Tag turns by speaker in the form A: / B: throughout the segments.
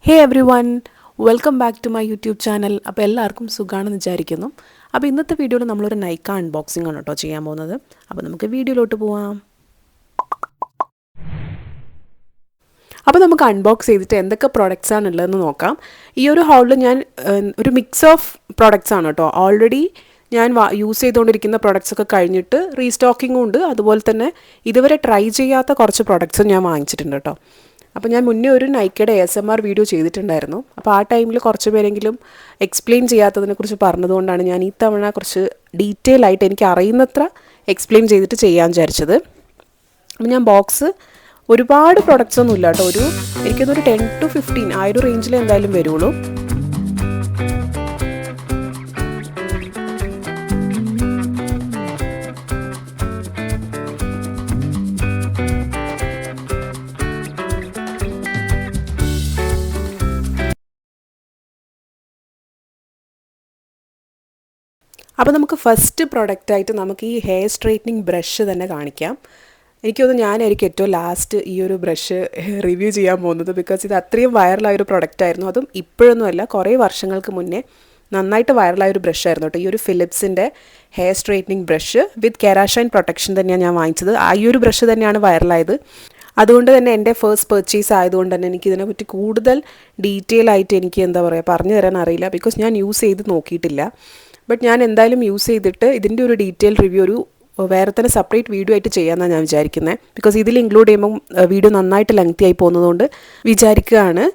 A: Hey everyone, welcome back to my YouTube channel. അപ്പോൾ എല്ലാവർക്കും സുഖമാണെന്ന് വിചാരിക്കുന്നു. അപ്പോൾ ഇന്നത്തെ വീഡിയോയിൽ നമ്മളൊരു നൈക്ക അൺബോക്സിംഗ് ആണ് കേട്ടോ ചെയ്യാൻ പോകുന്നത്. അപ്പോൾ നമുക്ക് വീഡിയോയിലോട്ട് പോവാം. അപ്പോൾ നമുക്ക് അൺബോക്സ് ചെയ്തിട്ട് എന്തൊക്കെ പ്രോഡക്റ്റ്സ് ആണ് ഉള്ളതെന്ന് നോക്കാം. ഈ ഒരു ഹൗളിൽ ഞാൻ ഒരു മിക്സ് ഓഫ് പ്രോഡക്റ്റ്സ് ആണ് കേട്ടോ. ഓൾറെഡി ഞാൻ യൂസ് ചെയ്തുകൊണ്ടിരിക്കുന്ന പ്രോഡക്റ്റ്സ് ഒക്കെ കഴിഞ്ഞിട്ട് റീസ്റ്റോക്കിങ്ങും ഉണ്ട്. അതുപോലെ തന്നെ ഇതുവരെ ട്രൈ ചെയ്യാത്ത കുറച്ച് പ്രോഡക്റ്റ്സും ഞാൻ വാങ്ങിച്ചിട്ടുണ്ട് കേട്ടോ. അപ്പോൾ ഞാൻ മുന്നേ ഒരു നൈക്കയുടെ ASMR വീഡിയോ ചെയ്തിട്ടുണ്ടായിരുന്നു. അപ്പോൾ ആ ടൈമിൽ കുറച്ച് പേരെങ്കിലും എക്സ്പ്ലെയിൻ ചെയ്യാത്തതിനെക്കുറിച്ച് പറഞ്ഞതുകൊണ്ടാണ് ഞാൻ ഈ തവണ കുറച്ച് ഡീറ്റെയിൽ ആയിട്ട് എനിക്ക് അറിയുന്നത്ര എക്സ്പ്ലെയിൻ ചെയ്തിട്ട് ചെയ്യാൻ വിചാരിച്ചത്. അപ്പോൾ ഞാൻ ബോക്സ് ഒരുപാട് പ്രോഡക്റ്റ്സ് ഒന്നും ഇല്ല കേട്ടോ. എനിക്കൊന്നൊരു 10 to 15 ആ ഒരു റേഞ്ചിൽ എന്തായാലും വരുള്ളൂ. അപ്പോൾ നമുക്ക് ഫസ്റ്റ് പ്രൊഡക്റ്റായിട്ട് നമുക്ക് ഈ ഹെയർ സ്ട്രെയിറ്റനിങ് ബ്രഷ് തന്നെ കാണിക്കാം. എനിക്ക് തോന്നുന്നു ഞാനായിരിക്കും ഏറ്റവും ലാസ്റ്റ് ഈ ഒരു ബ്രഷ് റിവ്യൂ ചെയ്യാൻ പോകുന്നത്. ബിക്കോസ് ഇത് അത്രയും വൈറലായൊരു പ്രൊഡക്റ്റായിരുന്നു. അതും ഇപ്പോഴൊന്നുമല്ല, കുറേ വർഷങ്ങൾക്ക് മുന്നേ നന്നായിട്ട് വൈറലായൊരു ബ്രഷായിരുന്നു കേട്ടോ. ഈ ഒരു ഫിലിപ്സിൻ്റെ ഹെയർ സ്ട്രെയിറ്റനിങ് ബ്രഷ് വിത്ത് കെരാഷൈൻ പ്രൊട്ടക്ഷൻ തന്നെയാണ് ഞാൻ വാങ്ങിച്ചത്. ഈ ഒരു ബ്രഷ് തന്നെയാണ് വൈറലായത്. അതുകൊണ്ട് തന്നെ എൻ്റെ ഫസ്റ്റ് പർച്ചേസ് ആയതുകൊണ്ട് തന്നെ എനിക്കിതിനെപ്പറ്റി കൂടുതൽ ഡീറ്റെയിൽ ആയിട്ട് എനിക്ക് പറഞ്ഞു തരാൻ അറിയില്ല. ബിക്കോസ് ഞാൻ യൂസ് ചെയ്ത് നോക്കിയിട്ടില്ല. ബട്ട് ഞാൻ എന്തായാലും യൂസ് ചെയ്തിട്ട് ഇതിൻ്റെ ഒരു ഡീറ്റെയിൽ റിവ്യൂ വേറെ തന്നെ സെപ്പറേറ്റ് വീഡിയോ ആയിട്ട് ചെയ്യാമെന്നാണ് ഞാൻ വിചാരിക്കുന്നത്. ബിക്കോസ് ഇതിൽ ഇൻക്ലൂഡ് ചെയ്യുമ്പം വീഡിയോ നന്നായിട്ട് ലെങ്തി ആയി പോകുന്നതുകൊണ്ട് വിചാരിക്കുകയാണ്.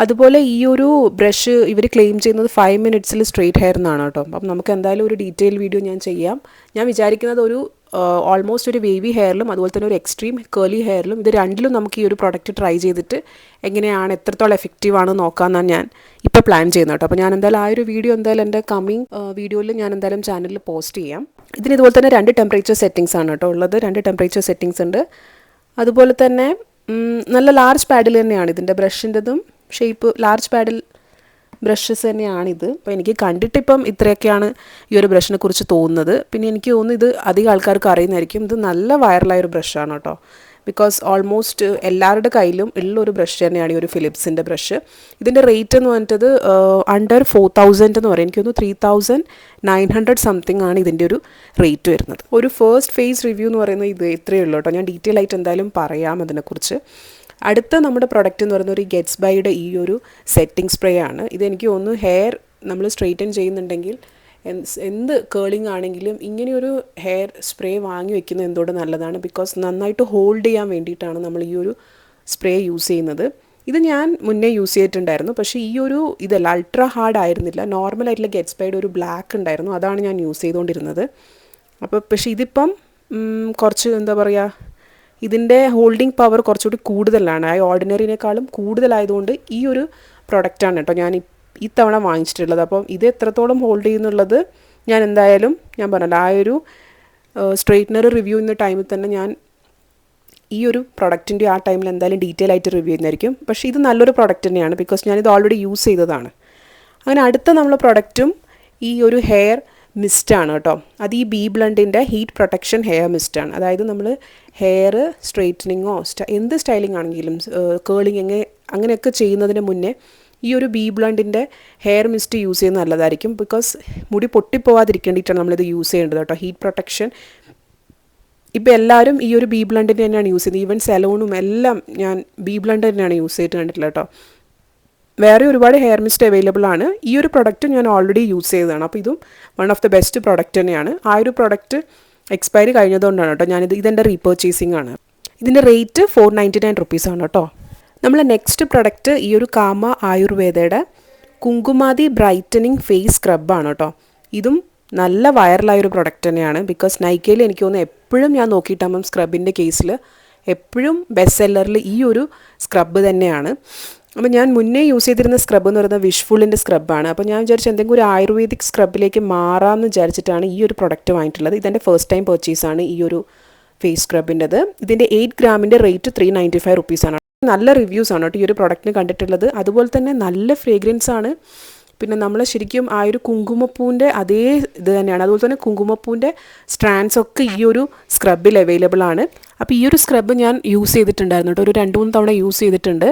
A: അതുപോലെ ഈ ഒരു ബ്രഷ് ഇവർ ക്ലെയിം ചെയ്യുന്നത് 5 minutes സ്ട്രെയിറ്റ് ഹെയർ എന്നാണ് കേട്ടോ. അപ്പം നമുക്ക് എന്തായാലും ഒരു ഡീറ്റെയിൽ വീഡിയോ ഞാൻ ചെയ്യാം. ഞാൻ വിചാരിക്കുന്നത് ഒരു ഓൾമോസ്റ്റ് ഒരു വേവി ഹെയറിലും അതുപോലെ തന്നെ ഒരു എക്സ്ട്രീം കേർലി ഹെയറിലും ഇത് രണ്ടിലും നമുക്ക് ഈ ഒരു പ്രൊഡക്റ്റ് ട്രൈ ചെയ്തിട്ട് എങ്ങനെയാണ് എത്രത്തോളം എഫക്റ്റീവ് ആണ് നോക്കാമെന്നാണ് ഞാൻ ഇപ്പോൾ പ്ലാൻ ചെയ്യുന്നത് കേട്ടോ. അപ്പോൾ ഞാൻ എന്തായാലും ആ ഒരു വീഡിയോ എന്തായാലും എൻ്റെ കമ്മിങ് വീഡിയോയിൽ ഞാൻ എന്തായാലും ചാനലിൽ പോസ്റ്റ് ചെയ്യാം. ഇതിന് ഇതുപോലെ തന്നെ 2 ടെമ്പറേച്ചർ സെറ്റിങ്സ് ആണ് കേട്ടോ ഉള്ളത്. 2 ടെമ്പറേച്ചർ സെറ്റിങ്സ് ഉണ്ട്. അതുപോലെ തന്നെ നല്ല ലാർജ് പാഡിൽ തന്നെയാണ് ഇതിൻ്റെ ബ്രഷിൻ്റെതും ഷേപ്പ് ലാർജ് പാഡിൽ ബ്രഷസ് തന്നെയാണിത്. അപ്പോൾ എനിക്ക് കണ്ടിട്ടിപ്പം ഇത്രയൊക്കെയാണ് ഈ ഒരു ബ്രഷിനെ കുറിച്ച് തോന്നുന്നത്. പിന്നെ എനിക്ക് തോന്നുന്നു ഇത് അധികം ആൾക്കാർക്ക് അറിയുന്നതായിരിക്കും. ഇത് നല്ല വൈറലായൊരു ബ്രഷാണ് കേട്ടോ. ബിക്കോസ് ഓൾമോസ്റ്റ് എല്ലാവരുടെ കയ്യിലും ഉള്ളൊരു ബ്രഷ് തന്നെയാണ് ഈ ഒരു ഫിലിപ്സിൻ്റെ ബ്രഷ്. ഇതിൻ്റെ റേറ്റ് എന്ന് പറഞ്ഞിട്ട് അണ്ടർ 4000 എന്ന് പറയും. എനിക്കൊന്ന് 3900 സംതിങ് ആണ് ഇതിൻ്റെ ഒരു റേറ്റ് വരുന്നത്. ഒരു ഫസ്റ്റ് ഫേസ് റിവ്യൂ എന്ന് പറയുന്നത് ഇത് ഇത്രയേ ഉള്ളൂ കേട്ടോ. ഞാൻ ഡീറ്റെയിൽ ആയിട്ട് എന്തായാലും പറയാം അതിനെക്കുറിച്ച്. അടുത്ത നമ്മുടെ പ്രൊഡക്റ്റ് എന്ന് പറയുന്നത് ഒരു ഗെറ്റ്സ് ബൈയുടെ ഈ ഒരു സെറ്റിംഗ് സ്പ്രേ ആണ്. ഇതെനിക്ക് തോന്നുന്നു ഹെയർ നമ്മൾ സ്ട്രെയിറ്റൻ ചെയ്യുന്നുണ്ടെങ്കിൽ എന്ത് കേളിംഗ് ആണെങ്കിലും ഇങ്ങനെയൊരു ഹെയർ സ്പ്രേ വാങ്ങി വെക്കുന്നത് എന്തുകൊണ്ട് നല്ലതാണ്. ബിക്കോസ് നന്നായിട്ട് ഹോൾഡ് ചെയ്യാൻ വേണ്ടിയിട്ടാണ് നമ്മൾ ഈ ഒരു സ്പ്രേ യൂസ് ചെയ്യുന്നത്. ഇത് ഞാൻ മുന്നേ യൂസ് ചെയ്തിട്ടുണ്ടായിരുന്നു. പക്ഷേ ഇതല്ല, അൾട്രാ ഹാർഡ് ആയിരുന്നില്ല. നോർമലായിട്ടുള്ള ഗെറ്റ്സ് ബൈയുടെ ഒരു ബ്ലാക്ക് ഉണ്ടായിരുന്നു, അതാണ് ഞാൻ യൂസ് ചെയ്തുകൊണ്ടിരുന്നത്. പക്ഷേ ഇതിപ്പം കുറച്ച് ഇതിൻ്റെ ഹോൾഡിംഗ് പവർ കുറച്ചുകൂടി കൂടുതലാണ്. ഓർഡിനറിനേക്കാളും കൂടുതലായതുകൊണ്ട് ഈ ഒരു പ്രൊഡക്റ്റാണ് കേട്ടോ ഞാൻ ഈ തവണ വാങ്ങിച്ചിട്ടുള്ളത്. അപ്പം ഇത് എത്രത്തോളം ഹോൾഡ് ചെയ്യുന്നുള്ളത് ഞാൻ എന്തായാലും ഞാൻ പറഞ്ഞല്ലോ ആ ഒരു സ്ട്രെയിറ്റ്നർ റിവ്യൂ ചെയ്യുന്ന ടൈമിൽ തന്നെ ഞാൻ ഈ ഒരു പ്രൊഡക്റ്റിൻ്റെ ആ ടൈമിൽ എന്തായാലും ഡീറ്റെയിൽ ആയിട്ട് റിവ്യൂ ചെയ്യുന്നതായിരിക്കും. പക്ഷേ ഇത് നല്ലൊരു പ്രൊഡക്റ്റ് തന്നെയാണ്. ബിക്കോസ് ഞാനിത് ഓൾറെഡി യൂസ് ചെയ്തതാണ്. അങ്ങനെ അടുത്ത നമ്മളെ പ്രൊഡക്റ്റും ഈ ഒരു ഹെയർ മിസ്റ്റാണ് കേട്ടോ. അത് ഈ ബി ബ്ലണ്ടിൻ്റെ ഹീറ്റ് പ്രൊട്ടക്ഷൻ ഹെയർ മിസ്റ്റാണ്. അതായത് നമ്മൾ ഹെയർ സ്ട്രെയിറ്റനിങ്ങോ എന്ത് സ്റ്റൈലിംഗ് ആണെങ്കിലും കേളിങ് അങ്ങനെയൊക്കെ ചെയ്യുന്നതിന് മുന്നേ ഈ ഒരു ബി ബ്ലണ്ടിൻ്റെ ഹെയർ മിസ്റ്റ് യൂസ് ചെയ്യുന്നത് നല്ലതായിരിക്കും. ബിക്കോസ് മുടി പൊട്ടിപ്പോവാതിരിക്കേണ്ടിയിട്ടാണ് നമ്മളിത് യൂസ് ചെയ്യേണ്ടത് കേട്ടോ. ഹീറ്റ് പ്രൊട്ടക്ഷൻ ഇപ്പോൾ എല്ലാവരും ഈ ഒരു ബി ബ്ലണ്ടിൻ്റെ തന്നെയാണ് യൂസ് ചെയ്യുന്നത്. ഈവൻ സലൂണും എല്ലാം ഞാൻ ബി ബ്ലണ്ട് തന്നെയാണ് യൂസ് ചെയ്തിട്ട് കണ്ടിട്ടില്ല കേട്ടോ. വേറെ ഒരുപാട് ഹെയർ മിസ്റ്റ് അവൈലബിൾ ആണ്. ഈ ഒരു പ്രൊഡക്റ്റ് ഞാൻ ഓൾറെഡി യൂസ് ചെയ്തതാണ്. അപ്പോൾ ഇതും one of the best product തന്നെയാണ്. ആ ഒരു പ്രൊഡക്റ്റ് എക്സ്പയറി കഴിഞ്ഞതുകൊണ്ടാണ് കേട്ടോ ഇതെൻ്റെ റീപർച്ചേസിങ് ആണ്. ഇതിൻ്റെ റേറ്റ് 499 rupees ആണ് കേട്ടോ. നമ്മൾ നെക്സ്റ്റ് പ്രൊഡക്റ്റ് ഈ ഒരു കാമ ആയുർവേദയുടെ കുങ്കുമാതി ബ്രൈറ്റനിങ് ഫേസ് സ്ക്രബാണ് കേട്ടോ. ഇതും നല്ല വൈറലായൊരു പ്രൊഡക്റ്റ് തന്നെയാണ്. ബിക്കോസ് നൈക്കയിൽ എനിക്ക് തോന്നുന്നു എപ്പോഴും ഞാൻ നോക്കിയിട്ടാകുമ്പം സ്ക്രബിൻ്റെ കേസിൽ എപ്പോഴും ബെസ്റ്റ് സെല്ലറിൽ ഈ ഒരു സ്ക്രബ് തന്നെയാണ്. അപ്പോൾ ഞാൻ മുന്നേ യൂസ് ചെയ്തിരുന്ന സ്ക്രബ് എന്ന് പറയുന്നത് വിഷ്ഫുള്ളിൻ്റെ സ്ക്രബാണ്. അപ്പോൾ ഞാൻ വിചാരിച്ചു എന്തെങ്കിലും ഒരു ആയുർവേദിക് സ്ക്രബിലേക്ക് മാറാമെന്ന് വിചാരിച്ചിട്ടാണ് ഈ ഒരു പ്രൊഡക്റ്റ് വാങ്ങിയിട്ടുള്ളത്. ഇതെൻ്റെ ഫസ്റ്റ് ടൈം പർച്ചേസാണ് ഈ ഒരു ഫേസ് സ്ക്രബിൻ്റെത്. ഇതിൻ്റെ 8 ഗ്രാമിൻ്റെ റേറ്റ് 395 rupees ആണ്. നല്ല റിവ്യൂസ് ആണ് കേട്ടോ ഈ ഒരു പ്രൊഡക്റ്റിന് കണ്ടിട്ടുള്ളത്. അതുപോലെ തന്നെ നല്ല ഫ്രേഗ്രൻസ് ആണ്. പിന്നെ നമ്മൾ ശരിക്കും ആ ഒരു കുങ്കുമപ്പൂവിൻ്റെ അതേ ഇത് തന്നെയാണ്. അതുപോലെ തന്നെ കുങ്കുമപ്പൂവിൻ്റെ സ്ട്രാൻഡ്സ് ഒക്കെ ഈ ഒരു സ്ക്രബിൽ അവൈലബിൾ ആണ്. അപ്പോൾ ഈ ഒരു സ്ക്രബ് ഞാൻ യൂസ് ചെയ്തിട്ടുണ്ടായിരുന്നു കേട്ടോ. ഒരു 2-3 തവണ യൂസ് ചെയ്തിട്ടുണ്ട്.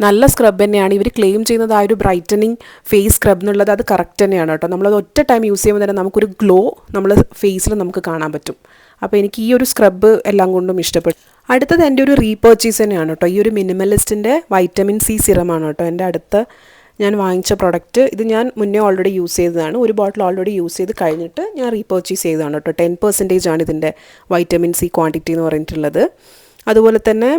A: നല്ല സ്ക്രബ് തന്നെയാണ്. ഇവർ ക്ലെയിം ചെയ്യുന്നത് ആ ഒരു ബ്രൈറ്റനിങ് ഫേസ് സ്ക്രബ് എന്നുള്ളത് അത് കറക്റ്റ് തന്നെയാണ് കേട്ടോ. നമ്മളത് ഒറ്റ ടൈം യൂസ് ചെയ്യുമ്പോൾ തന്നെ നമുക്കൊരു ഗ്ലോ നമ്മൾ ഫേസിൽ നമുക്ക് കാണാൻ പറ്റും. അപ്പോൾ എനിക്ക് ഈ ഒരു സ്ക്രബ് എല്ലാം കൊണ്ടും ഇഷ്ടപ്പെട്ടു. അടുത്തത് എൻ്റെ ഒരു റീപർച്ചേസ് തന്നെയാണ് കേട്ടോ. ഈ ഒരു മിനിമലിസ്റ്റിൻ്റെ വൈറ്റമിൻ സി സിറമാണ് കേട്ടോ എൻ്റെ അടുത്ത ഞാൻ വാങ്ങിച്ച പ്രൊഡക്റ്റ്. ഇത് ഞാൻ മുന്നേ ഓൾറെഡി യൂസ് ചെയ്തതാണ്. ഒരു ബോട്ടിൽ ഓൾറെഡി യൂസ് ചെയ്ത് കഴിഞ്ഞിട്ട് ഞാൻ റീപർച്ചേസ് ചെയ്തതാണ് കേട്ടോ. 10% ആണ് ഇതിൻ്റെ വൈറ്റമിൻ സി ക്വാണ്ടിറ്റി എന്ന് പറഞ്ഞിട്ടുള്ളത്. അതുപോലെ തന്നെ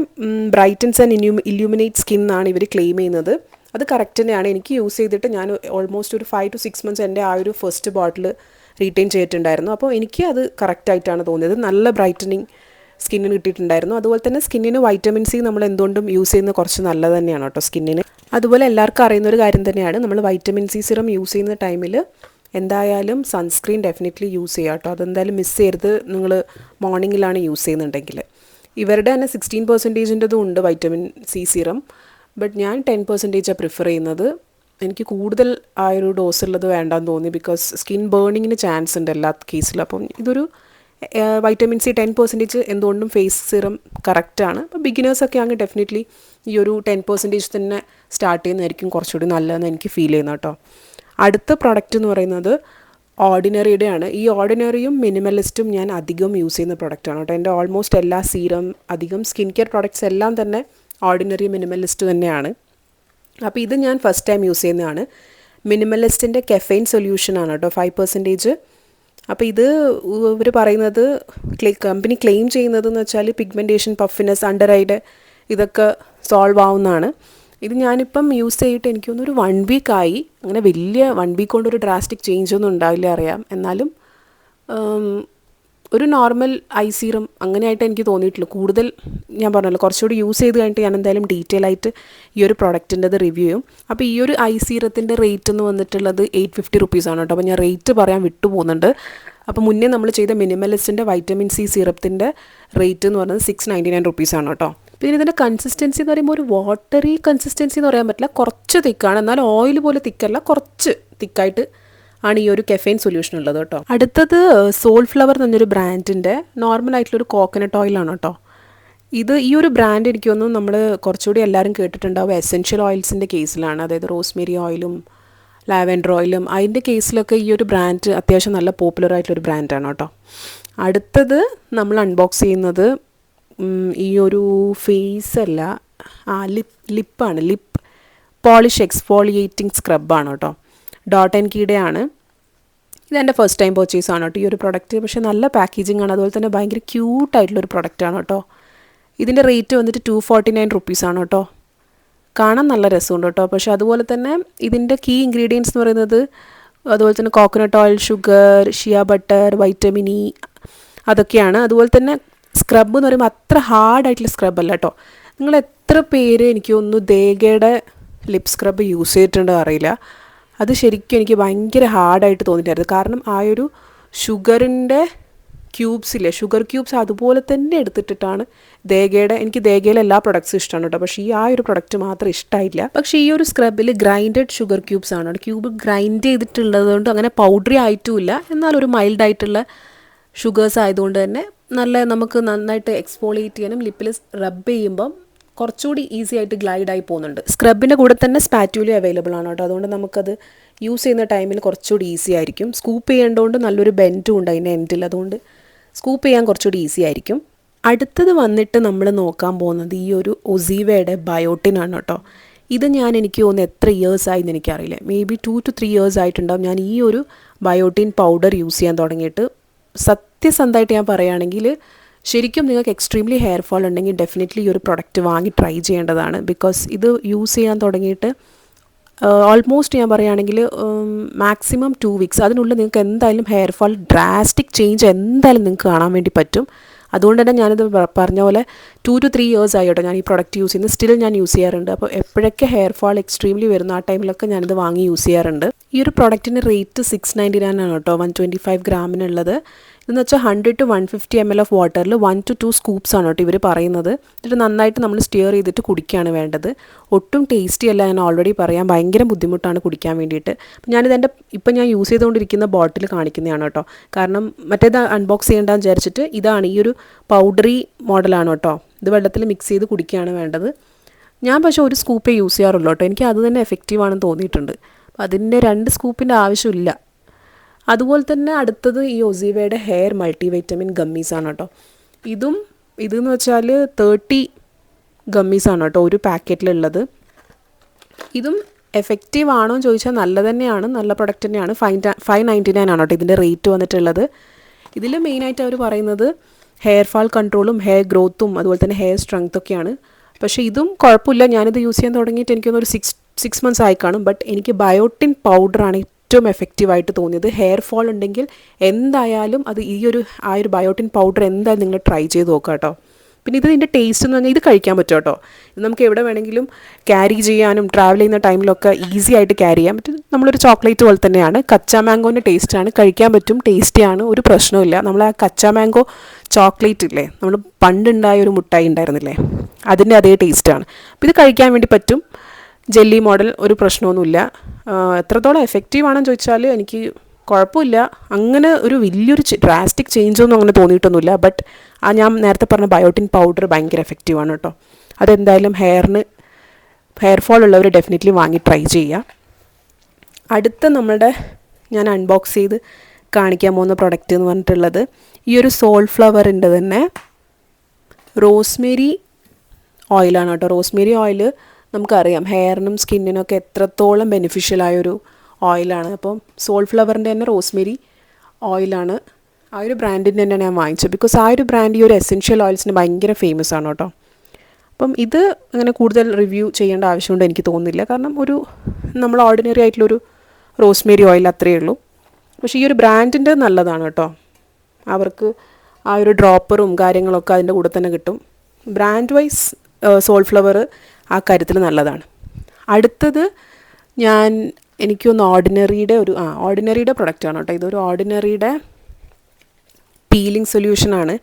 A: ബ്രൈറ്റൻസ് ആൻഡ് ഇല്യൂമിനേറ്റ് സ്കിൻ എന്നാണ് ഇവർ ക്ലെയിം ചെയ്യുന്നത്. അത് കറക്റ്റ് തന്നെയാണ്. എനിക്ക് യൂസ് ചെയ്തിട്ട് ഞാൻ ഓൾമോസ്റ്റ് ഒരു 5 to 6 months എൻ്റെ ആ ഒരു ഫസ്റ്റ് ബോട്ടിൽ റീറ്റെയിൻ ചെയ്തിട്ടുണ്ടായിരുന്നു. അപ്പോൾ എനിക്ക് അത് കറക്റ്റായിട്ടാണ് തോന്നിയത്. നല്ല ബ്രൈറ്റനിങ് സ്കിന്നിന് കിട്ടിയിട്ടുണ്ടായിരുന്നു. അതുപോലെ തന്നെ സ്കിന്നിന് വൈറ്റമിൻ സി നമ്മൾ എന്തുകൊണ്ടും യൂസ് ചെയ്യുന്നത് കുറച്ച് നല്ലത് തന്നെയാണ് കേട്ടോ സ്കിന്നിന്. അതുപോലെ എല്ലാവർക്കും അറിയുന്നൊരു കാര്യം തന്നെയാണ്, നമ്മൾ വൈറ്റമിൻ സി സിറം യൂസ് ചെയ്യുന്ന ടൈമിൽ എന്തായാലും സൺസ്ക്രീൻ ഡെഫിനറ്റ്ലി യൂസ് ചെയ്യുക കേട്ടോ. അതെന്തായാലും മിസ് ചെയ്യരുത് നിങ്ങൾ മോർണിംഗിലാണ് യൂസ് ചെയ്യുന്നുണ്ടെങ്കിൽ. ഇവരുടെ തന്നെ 16%-ൻ്റെതും ഉണ്ട് വൈറ്റമിൻ സി സിറം. ബട്ട് ഞാൻ 10%-ആണ് പ്രിഫർ ചെയ്യുന്നത്. എനിക്ക് കൂടുതൽ ആ ഒരു ഡോസ് ഉള്ളത് വേണ്ടാന്ന് തോന്നി. ബിക്കോസ് സ്കിൻ ബേണിങ്ങിന് ചാൻസ് ഉണ്ട് എല്ലാ കേസിലും. അപ്പം ഇതൊരു വൈറ്റമിൻ സി 10% എന്തുകൊണ്ടും ഫേസ് സിറം കറക്റ്റാണ്. അപ്പോൾ ബിഗിനേഴ്സൊക്കെ ആണെങ്കിൽ ഡെഫിനറ്റ്ലി ഈ ഒരു 10% തന്നെ സ്റ്റാർട്ട് ചെയ്യുന്നതായിരിക്കും കുറച്ചുകൂടി നല്ലതെന്ന് എനിക്ക് ഫീൽ ചെയ്യുന്നു കേട്ടോ. അടുത്ത പ്രൊഡക്റ്റ് എന്ന് പറയുന്നത് ഓർഡിനറിയുടെയാണ്. ഈ ഓർഡിനറിയും മിനിമലിസ്റ്റും ഞാൻ അധികം യൂസ് ചെയ്യുന്ന പ്രൊഡക്റ്റാണ് കേട്ടോ. എൻ്റെ ഓൾമോസ്റ്റ് എല്ലാ സീറം അധികം സ്കിൻ കെയർ പ്രൊഡക്ട്സ് എല്ലാം തന്നെ ഓർഡിനറി മിനിമലിസ്റ്റ് തന്നെയാണ്. അപ്പോൾ ഇത് ഞാൻ ഫസ്റ്റ് ടൈം യൂസ് ചെയ്യുന്നതാണ്. മിനിമലിസ്റ്റിൻ്റെ കെഫൈൻ സൊല്യൂഷനാണ് കേട്ടോ, 5%. അപ്പോൾ ഇത് ഇവർ പറയുന്നത് കമ്പനി ക്ലെയിം ചെയ്യുന്നതെന്ന് വെച്ചാൽ പിഗ്മെൻറ്റേഷൻ, പഫിനെസ്, അണ്ടർ ഐയുടെ ഇതൊക്കെ സോൾവ് ആവുന്നതാണ്. ഇത് ഞാനിപ്പം യൂസ് ചെയ്തിട്ട് എനിക്കൊന്നൊരു 1 വീക്കായി. അങ്ങനെ വലിയ 1 വീക്ക് കൊണ്ടൊരു ഡ്രാസ്റ്റിക് ചേഞ്ച് ഒന്നും ഉണ്ടാവില്ല അറിയാം. എന്നാലും ഒരു നോർമൽ ഐ സീറം അങ്ങനെയായിട്ട് എനിക്ക് തോന്നിയിട്ടുള്ളൂ. കൂടുതൽ ഞാൻ പറഞ്ഞല്ലോ കുറച്ചുകൂടി യൂസ് ചെയ്ത് കഴിഞ്ഞിട്ട് ഞാൻ എന്തായാലും ഡീറ്റെയിൽ ആയിട്ട് ഈ ഒരു പ്രൊഡക്റ്റിൻ്റെത് റിവ്യൂ ചെയ്യും. അപ്പോൾ ഈ ഒരു ഐ സീറത്തിൻ്റെ റേറ്റ് എന്ന് വന്നിട്ടുള്ളത് 850 റുപ്പീസാണ് കേട്ടോ. അപ്പോൾ ഞാൻ റേറ്റ് പറയാൻ വിട്ടു പോകുന്നുണ്ട്. അപ്പോൾ മുന്നേ നമ്മൾ ചെയ്ത മിനിമലിസ്റ്റിൻ്റെ വൈറ്റമിൻ സി സിറത്തിൻ്റെ റേറ്റ് എന്ന് പറയുന്നത് 699 റുപ്പീസാണ് കേട്ടോ. പിന്നെ ഇതിൻ്റെ കൺസിസ്റ്റൻസി എന്ന് പറയുമ്പോൾ ഒരു വാട്ടറി കൺസിസ്റ്റൻസി എന്ന് പറയാൻ പറ്റില്ല, കുറച്ച് തിക്കാണ്. എന്നാൽ ഓയിൽ പോലെ തിക്കല്ല, കുറച്ച് തിക്കായിട്ട് ആണ് ഈ ഒരു കെഫൈൻ സൊല്യൂഷൻ ഉള്ളത് കേട്ടോ. അടുത്തത് സോൾഫ്ലവർ എന്നൊരു ബ്രാൻഡിൻ്റെ നോർമലായിട്ടുള്ളൊരു കോക്കനട്ട് ഓയിലാണ് കേട്ടോ. ഇത് ഈ ഒരു ബ്രാൻഡ് എനിക്ക് തോന്നുന്നു നമ്മൾ കുറച്ചുകൂടി എല്ലാവരും കേട്ടിട്ടുണ്ടാവും എസെൻഷ്യൽ ഓയിൽസിൻ്റെ കേസിലാണ്. അതായത് റോസ്മേരി ഓയിലും ലാവൻഡർ ഓയിലും അതിൻ്റെ കേസിലൊക്കെ ഈ ഒരു ബ്രാൻഡ് അത്യാവശ്യം നല്ല പോപ്പുലർ ആയിട്ടുള്ളൊരു ബ്രാൻഡാണ് കേട്ടോ. അടുത്തത് നമ്മൾ അൺബോക്സ് ചെയ്യുന്നത് ഈ ഒരു ഫേസ് അല്ല, ലിപ്പാണ്. ലിപ്പ് പോളിഷ് എക്സ്ഫോളിയേറ്റിംഗ് സ്ക്രബാണ് കേട്ടോ. ഡോട്ട് ആൻഡ് കീയുടെ ആണ്. ഇതെൻ്റെ ഫസ്റ്റ് ടൈം പർച്ചേസ് ആണ് കേട്ടോ ഈ ഒരു പ്രൊഡക്റ്റ്. പക്ഷേ നല്ല പാക്കേജിംഗ് ആണ്. അതുപോലെ തന്നെ ഭയങ്കര ക്യൂട്ടായിട്ടുള്ളൊരു പ്രൊഡക്റ്റാണ് കേട്ടോ. ഇതിൻ്റെ റേറ്റ് വന്നിട്ട് 249 റുപ്പീസാണ് കേട്ടോ. കാണാൻ നല്ല രസമുണ്ട് കേട്ടോ. പക്ഷേ അതുപോലെ തന്നെ ഇതിൻ്റെ കീ ഇൻഗ്രീഡിയൻസ് എന്ന് പറയുന്നത് അതുപോലെ തന്നെ coconut oil, sugar, shea butter, vitamin E അതൊക്കെയാണ്. അതുപോലെ തന്നെ സ്ക്രബ് എന്ന് പറയുമ്പോൾ അത്ര ഹാർഡായിട്ടുള്ള സ്ക്രബ് അല്ല കേട്ടോ. നിങ്ങൾ എത്ര പേര് എനിക്ക് തോന്നുന്നു ദേഗയുടെ ലിപ് സ്ക്രബ് യൂസ് ചെയ്തിട്ടുണ്ടോ അറിയില്ല. അത് ശരിക്കും എനിക്ക് ഭയങ്കര ഹാർഡായിട്ട് തോന്നിയിട്ടായിരുന്നു. കാരണം ആ ഒരു ഷുഗറിൻ്റെ ക്യൂബ്സില്ലേ, ഷുഗർ ക്യൂബ്സ് അതുപോലെ തന്നെ എടുത്തിട്ടിട്ടാണ് ദേഗയുടെ. എനിക്ക് ദേഗയിലെ എല്ലാ പ്രൊഡക്ട്സും ഇഷ്ടമാണ് കേട്ടോ. പക്ഷേ ഈ ആ ഒരു പ്രൊഡക്റ്റ് മാത്രം ഇഷ്ടമായില്ല. പക്ഷേ ഈ ഒരു സ്ക്രബിൽ ഗ്രൈൻഡഡ് ഷുഗർ ക്യൂബ്സ് ആണ്. ക്യൂബ് ഗ്രൈൻഡ് ചെയ്തിട്ടുള്ളത് കൊണ്ട് അങ്ങനെ പൗഡറി ആയിട്ടുമില്ല, എന്നാൽ ഒരു മൈൽഡായിട്ടുള്ള ഷുഗേഴ്സ് ആയതുകൊണ്ട് തന്നെ നല്ല നമുക്ക് നന്നായിട്ട് എക്സ്ഫോളിയേറ്റ് ചെയ്യാനും ലിപ്പിൽ റബ്ബ് ചെയ്യുമ്പം കുറച്ചുകൂടി ഈസി ആയിട്ട് ഗ്ലൈഡായി പോകുന്നുണ്ട്. സ്ക്രബിൻ്റെ കൂടെ തന്നെ സ്പാറ്റ്യൂല അവൈലബിൾ ആണ് കേട്ടോ. അതുകൊണ്ട് നമുക്കത് യൂസ് ചെയ്യുന്ന ടൈമിൽ കുറച്ചുകൂടി ഈസി ആയിരിക്കും. സ്കൂപ്പ് ചെയ്യേണ്ടതുകൊണ്ട് നല്ലൊരു ബെൻറ്റും ഉണ്ട് അതിൻ്റെ എൻഡിൽ, അതുകൊണ്ട് സ്കൂപ്പ് ചെയ്യാൻ കുറച്ചുകൂടി ഈസി ആയിരിക്കും. അടുത്തത് വന്നിട്ട് നമ്മൾ നോക്കാൻ പോകുന്നത് ഈ ഒരു ഒസീവയുടെ ബയോട്ടിനാണ് കേട്ടോ. ഇത് എനിക്ക് തോന്നുന്നു എത്ര ഇയേഴ്സ് ആയെന്ന് എനിക്കറിയില്ല. മേ ബി 2 to 3 years ആയിട്ടുണ്ടാകും ഞാൻ ഈ ഒരു ബയോട്ടിൻ പൗഡർ യൂസ് ചെയ്യാൻ തുടങ്ങിയിട്ട്. സത്യസന്ധമായിട്ട് ഞാൻ പറയുകയാണെങ്കിൽ ശരിക്കും നിങ്ങൾക്ക് എക്സ്ട്രീംലി ഹെയർ ഫോൾ ഉണ്ടെങ്കിൽ ഡെഫിനറ്റ്ലി ഈ ഒരു പ്രൊഡക്റ്റ് വാങ്ങി ട്രൈ ചെയ്യേണ്ടതാണ്. ബിക്കോസ് ഇത് യൂസ് ചെയ്യാൻ തുടങ്ങിയിട്ട് ഓൾമോസ്റ്റ് ഞാൻ പറയുകയാണെങ്കിൽ മാക്സിമം 2 weeks അതിനുള്ളിൽ നിങ്ങൾക്ക് എന്തായാലും ഹെയർ ഫോൾ ഡ്രാസ്റ്റിക് ചേഞ്ച് എന്തായാലും നിങ്ങൾക്ക് കാണാൻ വേണ്ടി പറ്റും. അതുകൊണ്ട് തന്നെ ഞാനിത് പറഞ്ഞ പോലെ 2 to 3 years ആയി കേട്ടോ ഞാൻ ഈ പ്രൊഡക്റ്റ് യൂസ് ചെയ്യുന്നത്. സ്റ്റിൽ ഞാൻ യൂസ് ചെയ്യാറുണ്ട്. അപ്പോൾ എപ്പോഴൊക്കെ ഹെയർ ഫോൾ എക്സ്ട്രീംലി വരുന്ന ആ ടൈമിലൊക്കെ ഞാനിത് വാങ്ങി യൂസ് ചെയ്യാറുണ്ട്. ഈ ഒരു പ്രൊഡക്റ്റിൻ്റെ റേറ്റ് 699 ആണ് കേട്ടോ, 125 ഗ്രാമിനുള്ളത്. ഇതെന്ന് വെച്ചാൽ 100 to 150 ml ഓഫ് വാട്ടറിൽ 1 to 2 സ്കൂപ്സ് ആണ് കേട്ടോ ഇവർ പറയുന്നത്. എന്നിട്ട് നന്നായിട്ട് നമ്മൾ സ്റ്റിയർ ചെയ്തിട്ട് കുടിക്കുകയാണ് വേണ്ടത്. ഒട്ടും ടേസ്റ്റി അല്ല, ഞാൻ ഓൾറെഡി പറയാം. ഭയങ്കര ബുദ്ധിമുട്ടാണ് കുടിക്കാൻ വേണ്ടിയിട്ട്. ഇപ്പം ഞാൻ യൂസ് ചെയ്തുകൊണ്ടിരിക്കുന്ന ബോട്ടിൽ കാണിക്കുന്നതാണ് കേട്ടോ. കാരണം മറ്റേത് അൺബോക്സ് ചെയ്യേണ്ടെന്ന് വിചാരിച്ചിട്ട് ഇതാണ് ഈ ഒരു പൗഡറി മോഡലാണ് കേട്ടോ. ഇത് വെള്ളത്തിൽ മിക്സ് ചെയ്ത് കുടിക്കുകയാണ് വേണ്ടത്. ഞാൻ പക്ഷേ ഒരു സ്കൂപ്പേ യൂസ് ചെയ്യാറുള്ളൂ കേട്ടോ. എനിക്ക് അത് തന്നെ എഫക്റ്റീവ് ആണെന്ന് തോന്നിയിട്ടുണ്ട്. അപ്പോൾ അതിൻ്റെ 2 സ്കൂപ്പിൻ്റെ ആവശ്യമില്ല. അതുപോലെ തന്നെ അടുത്തത് ഈ ഒസീവയുടെ ഹെയർ മൾട്ടി വൈറ്റമിൻ ഗമ്മീസാണ് കേട്ടോ. ഇതെന്ന് വെച്ചാൽ 30 ഗമ്മീസാണ് കേട്ടോ ഒരു പാക്കറ്റിലുള്ളത്. ഇതും എഫക്റ്റീവ് ആണോ എന്ന് ചോദിച്ചാൽ നല്ല തന്നെയാണ്, നല്ല പ്രൊഡക്റ്റ് തന്നെയാണ്. 599 ആണ് കേട്ടോ ഇതിൻ്റെ റേറ്റ് വന്നിട്ടുള്ളത്. ഇതിൽ മെയിനായിട്ട് അവർ പറയുന്നത് ഹെയർ ഫാൾ കൺട്രോളും ഹെയർ ഗ്രോത്തും അതുപോലെ തന്നെ ഹെയർ സ്ട്രെങ്ത്തൊക്കെയാണ്. പക്ഷേ ഇതും കുഴപ്പമില്ല. ഞാനിത് യൂസ് ചെയ്യാൻ തുടങ്ങിയിട്ട് എനിക്കൊന്നൊരു 6 months ആയി കാണും. ബട്ട് എനിക്ക് ബയോട്ടിൻ പൗഡറാണ് ഏറ്റവും എഫക്റ്റീവായിട്ട് തോന്നിയത്. ഹെയർ ഫാൾ ഉണ്ടെങ്കിൽ എന്തായാലും അത് ആ ഒരു ബയോട്ടിൻ പൗഡർ എന്തായാലും നിങ്ങൾ ട്രൈ ചെയ്ത് നോക്കുക കേട്ടോ. പിന്നെ ഇതിൻ്റെ ടേസ്റ്റ് എന്ന് പറഞ്ഞാൽ ഇത് കഴിക്കാൻ പറ്റും കേട്ടോ. ഇത് നമുക്ക് എവിടെ വേണമെങ്കിലും ക്യാരി ചെയ്യാനും ട്രാവൽ ചെയ്യുന്ന ടൈമിലൊക്കെ ഈസി ആയിട്ട് ക്യാരി ചെയ്യാൻ പറ്റും. നമ്മളൊരു ചോക്ലേറ്റ് പോലെ തന്നെയാണ്. കച്ചാ മാംഗോൻ്റെ ടേസ്റ്റാണ്, കഴിക്കാൻ പറ്റും, ടേസ്റ്റിയാണ്, ഒരു പ്രശ്നമില്ല. നമ്മൾ ആ കച്ചാ മാംഗോ ചോക്ലേറ്റ് ഇല്ലേ, നമ്മൾ പണ്ടുണ്ടായ ഒരു മുട്ടായി ഉണ്ടായിരുന്നില്ലേ, അതിൻ്റെ അതേ ടേസ്റ്റാണ്. അപ്പോൾ ഇത് കഴിക്കാൻ വേണ്ടി പറ്റും. ജെല്ലി മോഡൽ, ഒരു പ്രശ്നമൊന്നുമില്ല. എത്രത്തോളം എഫക്റ്റീവ് ആണെന്ന് ചോദിച്ചാൽ എനിക്ക് കുഴപ്പമില്ല. അങ്ങനെ ഒരു വലിയൊരു ഡ്രാസ്റ്റിക് ചേഞ്ചൊന്നും അങ്ങനെ തോന്നിയിട്ടൊന്നുമില്ല. ബട്ട് ഞാൻ നേരത്തെ പറഞ്ഞ ബയോട്ടിൻ പൗഡർ ഭയങ്കര എഫക്റ്റീവാണ് കേട്ടോ. അതെന്തായാലും ഹെയർ ഫാൾ ഉള്ളവർ ഡെഫിനറ്റ്ലി വാങ്ങി ട്രൈ ചെയ്യുക. അടുത്ത ഞാൻ അൺബോക്സ് ചെയ്ത് കാണിക്കാൻ പോകുന്ന പ്രൊഡക്റ്റ് എന്ന് പറഞ്ഞിട്ടുള്ളത് ഈ ഒരു സോൾഫ്ലവറിൻ്റെ തന്നെ റോസ്മേരി ഓയിലാണ് കേട്ടോ. റോസ്മേരി ഓയിൽ നമുക്കറിയാം ഹെയറിനും സ്കിന്നിനൊക്കെ എത്രത്തോളം ബെനിഫിഷ്യലായൊരു ഓയിലാണ്. അപ്പം സോൾഫ്ലവറിൻ്റെ തന്നെ റോസ്മേരി ഓയിലാണ്. ആ ഒരു ബ്രാൻഡിൻ്റെ തന്നെ ഞാൻ വാങ്ങിച്ചത്. ബിക്കോസ് ആ ഒരു ബ്രാൻഡ് ഈ ഒരു എസെൻഷ്യൽ ഓയിൽസിന് ഭയങ്കര ഫേമസ് ആണ് കേട്ടോ. അപ്പം ഇത് അങ്ങനെ കൂടുതൽ റിവ്യൂ ചെയ്യേണ്ട ആവശ്യമുണ്ട് എനിക്ക് തോന്നുന്നില്ല. കാരണം നമ്മൾ ഓർഡിനറി ആയിട്ടുള്ളൊരു റോസ്മേരി ഓയിൽ അത്രയേ ഉള്ളൂ. പക്ഷേ ഈ ഒരു ബ്രാൻഡിൻ്റെ നല്ലതാണ് കേട്ടോ. അവർക്ക് ആ ഒരു ഡ്രോപ്പറും കാര്യങ്ങളൊക്കെ അതിൻ്റെ കൂടെ തന്നെ കിട്ടും. ബ്രാൻഡ് വൈസ് സോൾഫ്ലവർ ആ കാര്യത്തിൽ നല്ലതാണ്. അടുത്തത് എനിക്കൊന്ന് ഓർഡിനറിയുടെ പ്രൊഡക്റ്റാണ് കേട്ടോ. ഇതൊരു ഓർഡിനറിയുടെ പീലിംഗ് സൊല്യൂഷനാണ്.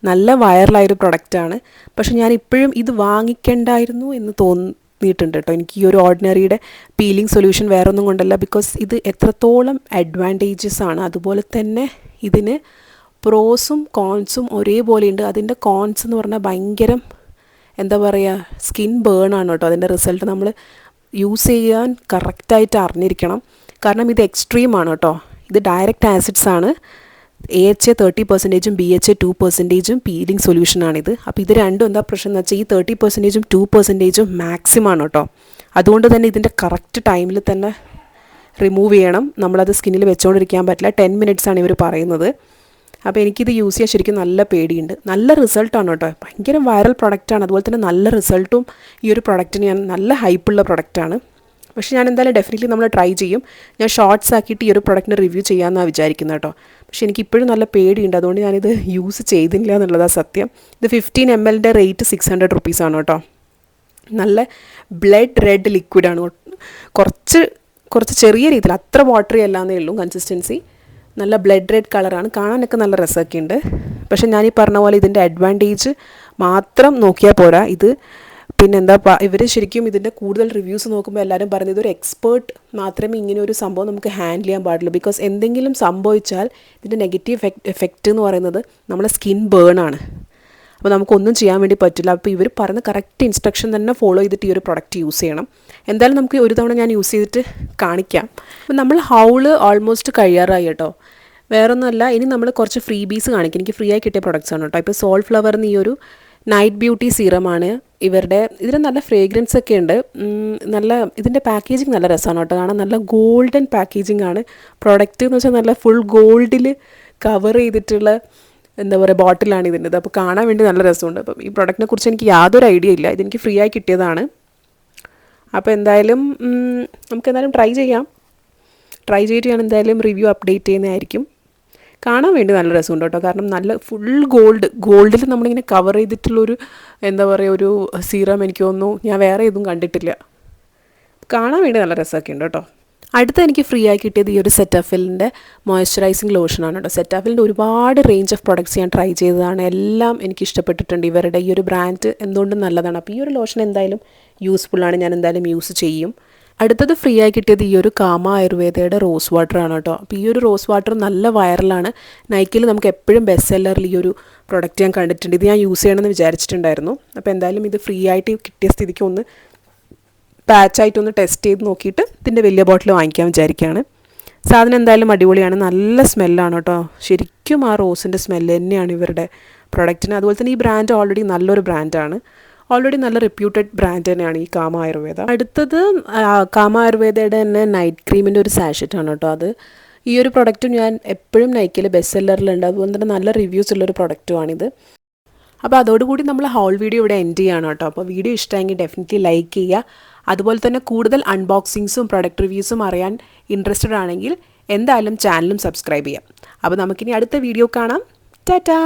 A: നല്ല വൈറലായൊരു പ്രൊഡക്റ്റാണ്. പക്ഷെ ഞാൻ ഇപ്പോഴും ഇത് വാങ്ങിക്കണ്ടായിരുന്നു എന്ന് തോന്നിയിട്ടുണ്ട് കേട്ടോ. എനിക്ക് ഈ ഒരു ഓർഡിനറിയുടെ പീലിംഗ് സൊല്യൂഷൻ വേറെ ഒന്നും കൊണ്ടല്ല, ബിക്കോസ് ഇത് എത്രത്തോളം അഡ്വാൻറ്റേജസ് ആണ്. അതുപോലെ തന്നെ ഇതിന് പ്രോസും കോൺസും ഒരേപോലെ ഉണ്ട്. അതിൻ്റെ കോൺസ് എന്ന് പറഞ്ഞാൽ ഭയങ്കര എന്താ പറയുക, സ്കിൻ ബേൺ ആണ് കേട്ടോ. അതിൻ്റെ റിസൾട്ട് നമ്മൾ യൂസ് ചെയ്യാൻ കറക്റ്റായിട്ട് അറിഞ്ഞിരിക്കണം. കാരണം ഇത് എക്സ്ട്രീമാണ് കേട്ടോ. ഇത് ഡയറക്റ്റ് ആസിഡ്സ് ആണ്. AHA 30%, BHA 2% പീലിംഗ് സൊല്യൂഷനാണിത്. അപ്പോൾ ഇത് രണ്ടും എന്താ പ്രശ്നം എന്ന് വെച്ചാൽ ഈ 30%, 2% മാക്സിമം ആണ് കേട്ടോ. അതുകൊണ്ട് തന്നെ ഇതിൻ്റെ കറക്റ്റ് ടൈമിൽ തന്നെ റിമൂവ് ചെയ്യണം. നമ്മളത് സ്കിന്നിൽ വെച്ചുകൊണ്ടിരിക്കാൻ പറ്റില്ല. 10 minutes ആണ് ഇവർ പറയുന്നത്. അപ്പോൾ എനിക്കിത് യൂസ് ചെയ്യാൻ ശരിക്കും നല്ല പേടിയുണ്ട്. നല്ല റിസൾട്ടാണ് കേട്ടോ. ഭയങ്കര വൈറൽ പ്രൊഡക്റ്റാണ്. അതുപോലെ തന്നെ നല്ല റിസൾട്ടും ഈ ഒരു പ്രൊഡക്റ്റിന് നല്ല ഹൈപ്പുള്ള പ്രൊഡക്റ്റാണ്. പക്ഷേ ഞാൻ എന്തായാലും ഡെഫിനറ്റ്ലി നമ്മൾ ട്രൈ ചെയ്യും. ഞാൻ ഷോർട്സ് ആക്കിയിട്ട് ഈ ഒരു പ്രൊഡക്റ്റിന് റിവ്യൂ ചെയ്യാമെന്നാണ് വിചാരിക്കുന്നത് കേട്ടോ. പക്ഷേ എനിക്കിപ്പോഴും നല്ല പേടിയുണ്ട്. അതുകൊണ്ട് ഞാനിത് യൂസ് ചെയ്തില്ല എന്നുള്ളതാണ് സത്യം. ഇത് 15 ml റേറ്റ് 600 rupees ആണ് കേട്ടോ. നല്ല ബ്ലഡ് റെഡ് ലിക്വിഡാണ്. കുറച്ച് ചെറിയ രീതിയിൽ, അത്ര വാട്ടറി അല്ലാന്നേ ഉള്ളൂ കൺസിസ്റ്റൻസി. നല്ല ബ്ലഡ് റെഡ് കളറാണ്. കാണാനൊക്കെ നല്ല രസമൊക്കെ ഉണ്ട്. പക്ഷേ ഞാനീ പറഞ്ഞ പോലെ ഇതിൻ്റെ അഡ്വാൻറ്റേജ് മാത്രം നോക്കിയാൽ പോരാ. പിന്നെന്താ ഇവർ ശരിക്കും ഇതിൻ്റെ കൂടുതൽ റിവ്യൂസ് നോക്കുമ്പോൾ എല്ലാവരും പറയുന്നത് ഇതൊരു എക്സ്പേർട്ട് മാത്രമേ ഇങ്ങനെ ഒരു സംഭവം നമുക്ക് ഹാൻഡിൽ ചെയ്യാൻ പാടുള്ളൂ. ബിക്കോസ് എന്തെങ്കിലും സംഭവിച്ചാൽ ഇതിൻ്റെ നെഗറ്റീവ് എഫക്റ്റ് എന്ന് പറയുന്നത് നമ്മളെ സ്കിൻ ബേൺ ആണ്. അപ്പോൾ നമുക്കൊന്നും ചെയ്യാൻ വേണ്ടി പറ്റില്ല. അപ്പോൾ ഇവർ പറയുന്ന കറക്റ്റ് ഇൻസ്ട്രക്ഷൻ തന്നെ ഫോളോ ചെയ്തിട്ട് ഈ ഒരു പ്രൊഡക്റ്റ് യൂസ് ചെയ്യണം. എന്തായാലും നമുക്ക് ഒരു തവണ ഞാൻ യൂസ് ചെയ്തിട്ട് കാണിക്കാം. അപ്പോൾ നമ്മൾ ഹൗള് ഓൾമോസ്റ്റ് കഴിയാറായി കേട്ടോ. വേറൊന്നുമല്ല, ഇനി നമ്മൾ കുറച്ച് ഫ്രീ ബീസ് കാണിക്കും. എനിക്ക് ഫ്രീ ആയി കിട്ടിയ പ്രൊഡക്ട്സ് ആണ് കേട്ടോ. ഇപ്പോൾ സോൾഫ്ലവറിന് ഈ ഒരു നൈറ്റ് ബ്യൂട്ടി സീറമാണ്. ഇതിന് നല്ല ഫ്രേഗ്രൻസ് ഒക്കെ ഉണ്ട്. ഇതിൻ്റെ പാക്കേജിങ് നല്ല രസമാണ് കേട്ടോ. കാണാൻ നല്ല ഗോൾഡൻ പാക്കേജിങ് ആണ്. പ്രൊഡക്റ്റ് എന്ന് വെച്ചാൽ നല്ല ഫുൾ ഗോൾഡിൽ കവർ ചെയ്തിട്ടുള്ള എന്താ പറയുക ബോട്ടിലാണ് ഇതിൻ്റെ. അപ്പോൾ കാണാൻ വേണ്ടി നല്ല രസമുണ്ട്. അപ്പം ഈ പ്രൊഡക്റ്റിനെ കുറിച്ച് എനിക്ക് യാതൊരു ഐഡിയ ഇല്ല. ഇതെനിക്ക് ഫ്രീ ആയി കിട്ടിയതാണ്. അപ്പോൾ എന്തായാലും നമുക്ക് എന്തായാലും ട്രൈ ചെയ്തിട്ട് ഞാൻ എന്തായാലും റിവ്യൂ അപ്ഡേറ്റ് ചെയ്യുന്നതായിരിക്കും. കാണാൻ വേണ്ടി നല്ല രസമുണ്ട് കേട്ടോ. കാരണം നല്ല ഫുൾ ഗോൾഡിൽ നമ്മളിങ്ങനെ കവർ ചെയ്തിട്ടുള്ളൊരു എന്താ പറയുക ഒരു സീറം എനിക്ക് തോന്നുന്നു ഞാൻ വേറെ ഇതും കണ്ടിട്ടില്ല. കാണാൻ വേണ്ടി നല്ല രസമൊക്കെ ഉണ്ട് കേട്ടോ. അടുത്ത എനിക്ക് ഫ്രീ ആയി കിട്ടിയത് ഈ ഒരു സെറ്റാഫിലിൻ്റെ മോയ്സ്ചറൈസിങ് ലോഷനാണ് കേട്ടോ. സെറ്റാഫിലിൻ്റെ ഒരുപാട് റേഞ്ച് ഓഫ് പ്രൊഡക്ട്സ് ഞാൻ ട്രൈ ചെയ്തതാണ്. എല്ലാം എനിക്ക് ഇഷ്ടപ്പെട്ടിട്ടുണ്ട്. ഇവരുടെ ഈ ഒരു ബ്രാൻഡ് എന്തുകൊണ്ടും നല്ലതാണ്. അപ്പോൾ ഈ ഒരു ലോഷൻ എന്തായാലും യൂസ്ഫുള്ളാണ്. ഞാൻ എന്തായാലും യൂസ് ചെയ്യും. അടുത്തത് ഫ്രീ ആയി കിട്ടിയത് ഈ ഒരു കാമ ആയുർവേദയുടെ റോസ് വാട്ടർ ആണ് കേട്ടോ. അപ്പോൾ ഈ ഒരു റോസ് വാട്ടർ നല്ല വൈറലാണ്. നൈക്കിൽ നമുക്ക് എപ്പോഴും ബെസ്റ്റ് സെല്ലറിൽ ഈ ഒരു പ്രൊഡക്റ്റ് ഞാൻ കണ്ടിട്ടുണ്ട്. ഇത് ഞാൻ യൂസ് ചെയ്യണമെന്ന് വിചാരിച്ചിട്ടുണ്ടായിരുന്നു. അപ്പോൾ എന്തായാലും ഇത് ഫ്രീ ആയിട്ട് കിട്ടിയ സ്ഥിതിക്ക് ഒന്ന് പാച്ചായിട്ടൊന്ന് ടെസ്റ്റ് ചെയ്ത് നോക്കിയിട്ട് ഇതിൻ്റെ വലിയ ബോട്ടിൽ വാങ്ങിക്കാൻ വിചാരിക്കുകയാണ്. സാധനം എന്തായാലും അടിപൊളിയാണ്, നല്ല സ്മെല്ലാണ് കേട്ടോ. ശരിക്കും ആ റോസിൻ്റെ സ്മെല്ല് തന്നെയാണ് ഇവരുടെ പ്രൊഡക്റ്റിന്. അതുപോലെ തന്നെ ഈ ബ്രാൻഡ് ഓൾറെഡി നല്ലൊരു ബ്രാൻഡാണ്, ഓൾറെഡി നല്ല റെപ്യൂട്ടഡ് ബ്രാൻഡ് തന്നെയാണ് ഈ കാമ ആയുർവേദ. അടുത്തത് കാമ ആയുർവേദയുടെ തന്നെ നൈറ്റ് ക്രീമിൻ്റെ ഒരു സാഷറ്റാണ് കേട്ടോ. അത് ഈ ഒരു പ്രൊഡക്റ്റും ഞാൻ എപ്പോഴും നൈക്കിൽ ബെസ്റ്റ് സെല്ലറിലുണ്ട്, അതുപോലെ തന്നെ നല്ല റിവ്യൂസ് ഉള്ളൊരു പ്രൊഡക്റ്റുമാണിത്. അപ്പോൾ അതോടുകൂടി നമ്മൾ ഹോൾ വീഡിയോ ഇവിടെ എൻഡ് ചെയ്യണം കേട്ടോ. അപ്പോൾ വീഡിയോ ഇഷ്ടമെങ്കിൽ ഡെഫിനറ്റ്ലി ലൈക്ക് ചെയ്യുക. അതുപോലെ തന്നെ കൂടുതൽ അൺബോക്സിങ്സും പ്രൊഡക്റ്റ് റിവ്യൂസും അറിയാൻ ഇൻട്രസ്റ്റഡ് ആണെങ്കിൽ എന്തായാലും ചാനലും സബ്സ്ക്രൈബ് ചെയ്യാം. അപ്പോൾ നമുക്കിനി അടുത്ത വീഡിയോ കാണാം. ടാറ്റാ.